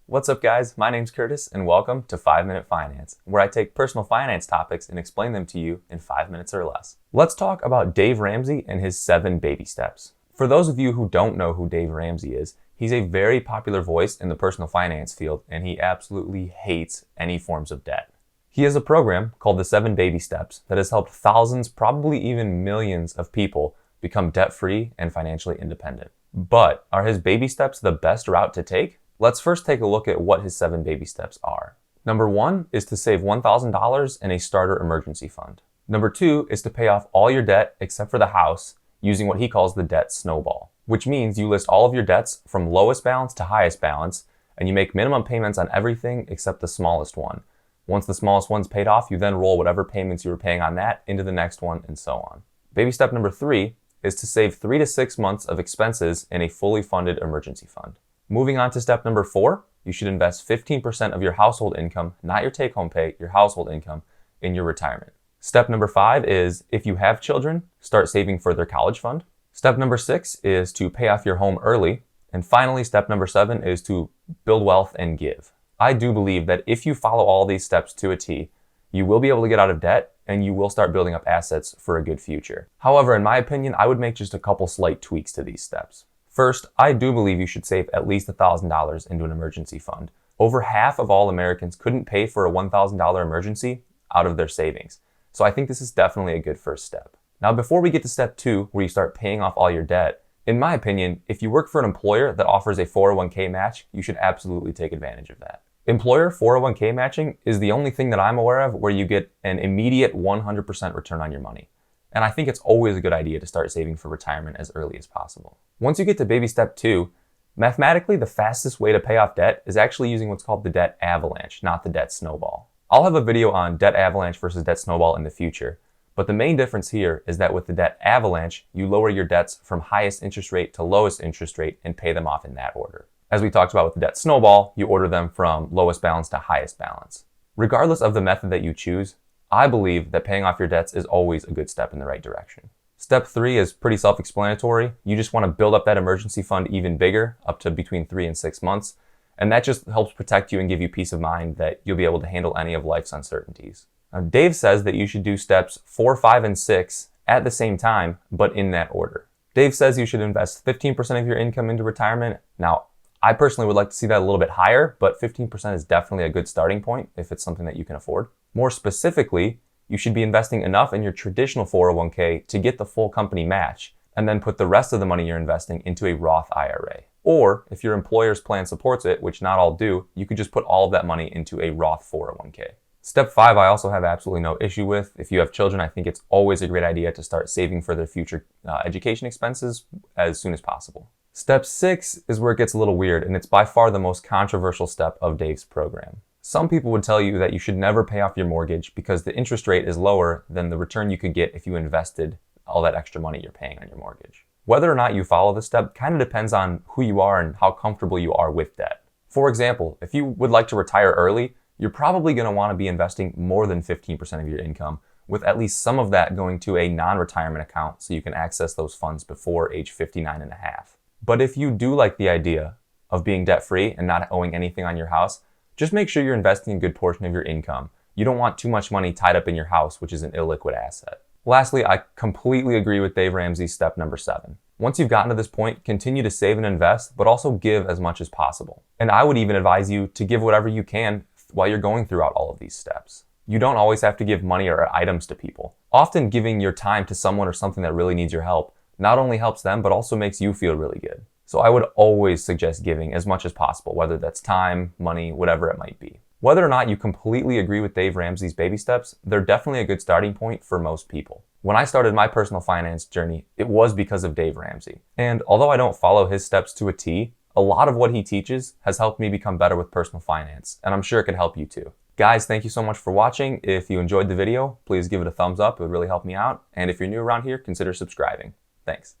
What's up, guys? My name's Curtis, and welcome to 5-Minute Finance, where I take personal finance topics and explain them to you in 5 minutes or less. Let's talk about Dave Ramsey and his 7 baby steps. For those of you who don't know who Dave Ramsey is, he's a very popular voice in the personal finance field, and he absolutely hates any forms of debt. He has a program called the 7 Baby Steps that has helped thousands, probably even millions of people become debt-free and financially independent. But are his baby steps the best route to take? Let's first take a look at what his 7 baby steps are. Number 1 is to save $1,000 in a starter emergency fund. Number 2 is to pay off all your debt except for the house using what he calls the debt snowball, which means you list all of your debts from lowest balance to highest balance, and you make minimum payments on everything except the smallest one. Once the smallest one's paid off, you then roll whatever payments you were paying on that into the next one, and so on. Baby step number 3 is to save 3 to 6 months of expenses in a fully funded emergency fund. Moving on to step number 4, you should invest 15% of your household income, not your take-home pay, your household income, in your retirement. Step number 5 is, if you have children, start saving for their college fund. Step number 6 is to pay off your home early. And finally, step number 7 is to build wealth and give. I do believe that if you follow all these steps to a T, you will be able to get out of debt and you will start building up assets for a good future. However, in my opinion, I would make just a couple slight tweaks to these steps. First, I do believe you should save at least $1,000 into an emergency fund. Over half of all Americans couldn't pay for a $1,000 emergency out of their savings. So I think this is definitely a good first step. Now, before we get to step 2, where you start paying off all your debt, in my opinion, if you work for an employer that offers a 401k match, you should absolutely take advantage of that. Employer 401k matching is the only thing that I'm aware of where you get an immediate 100% return on your money. And I think it's always a good idea to start saving for retirement as early as possible. Once you get to baby step 2, mathematically the fastest way to pay off debt is actually using what's called the debt avalanche, not the debt snowball. I'll have a video on debt avalanche versus debt snowball in the future, but the main difference here is that with the debt avalanche, you lower your debts from highest interest rate to lowest interest rate and pay them off in that order. As we talked about with the debt snowball, you order them from lowest balance to highest balance. Regardless of the method that you choose, I believe that paying off your debts is always a good step in the right direction. Step 3 is pretty self-explanatory. You just want to build up that emergency fund even bigger, up to between 3 and 6 months. And that just helps protect you and give you peace of mind that you'll be able to handle any of life's uncertainties. Now, Dave says that you should do steps 4, 5, and 6 at the same time, but in that order. Dave says you should invest 15% of your income into retirement. Now, I personally would like to see that a little bit higher, but 15% is definitely a good starting point if it's something that you can afford. More specifically, you should be investing enough in your traditional 401k to get the full company match, and then put the rest of the money you're investing into a Roth IRA. Or if your employer's plan supports it, which not all do, you could just put all of that money into a Roth 401k. Step 5, I also have absolutely no issue with. If you have children, I think it's always a great idea to start saving for their future education expenses as soon as possible. Step 6 is where it gets a little weird, and it's by far the most controversial step of Dave's program. Some people would tell you that you should never pay off your mortgage because the interest rate is lower than the return you could get if you invested all that extra money you're paying on your mortgage. Whether or not you follow this step kind of depends on who you are and how comfortable you are with debt. For example, if you would like to retire early, you're probably going to want to be investing more than 15% of your income, with at least some of that going to a non-retirement account so you can access those funds before age 59 and a half. But if you do like the idea of being debt-free and not owing anything on your house, just make sure you're investing a good portion of your income. You don't want too much money tied up in your house, which is an illiquid asset. Lastly, I completely agree with Dave Ramsey's step number 7. Once you've gotten to this point, continue to save and invest, but also give as much as possible. And I would even advise you to give whatever you can while you're going throughout all of these steps. You don't always have to give money or items to people. Often giving your time to someone or something that really needs your help not only helps them, but also makes you feel really good. So I would always suggest giving as much as possible, whether that's time, money, whatever it might be. Whether or not you completely agree with Dave Ramsey's baby steps, they're definitely a good starting point for most people. When I started my personal finance journey, it was because of Dave Ramsey. And although I don't follow his steps to a T, a lot of what he teaches has helped me become better with personal finance, and I'm sure it could help you too. Guys, thank you so much for watching. If you enjoyed the video, please give it a thumbs up. It would really help me out. And if you're new around here, consider subscribing. Thanks.